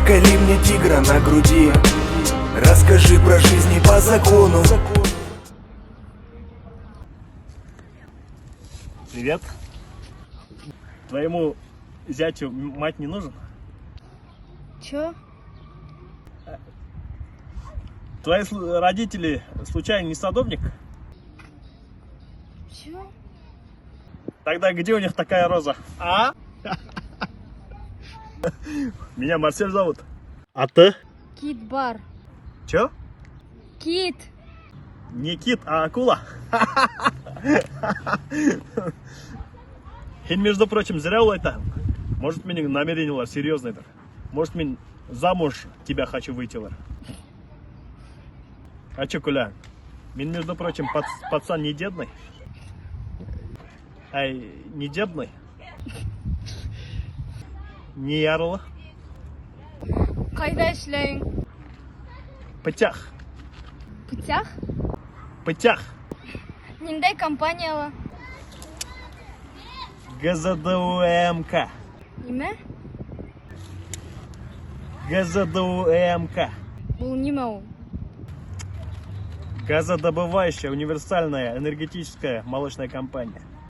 Наколи мне тигра на груди, расскажи про жизнь по закону. Привет. Твоему зятю мать не нужен? Чё? Твои родители случайно не садовник? Чё? Тогда где у них такая роза? А? Меня Марсель зовут. А ты? Кит-бар. Чё? Кит. Не кит, а акула. Хин, между прочим, зря улайтам. Может, менің намерениялар серьезныйдыр. Может, мен замуж тебя хочу выйти. А чё, Куля? Мен, между прочим, пацан не дедный. Ай, не дебный. Не ярлы. Кайда эшләйин? Пытях. Путях? Пытях. Ниндәй компанияла? ГЗДУМК. Нимә? ГЗДУМК. Ул нимә ул? Газодобывающая универсальная энергетическая молочная компания.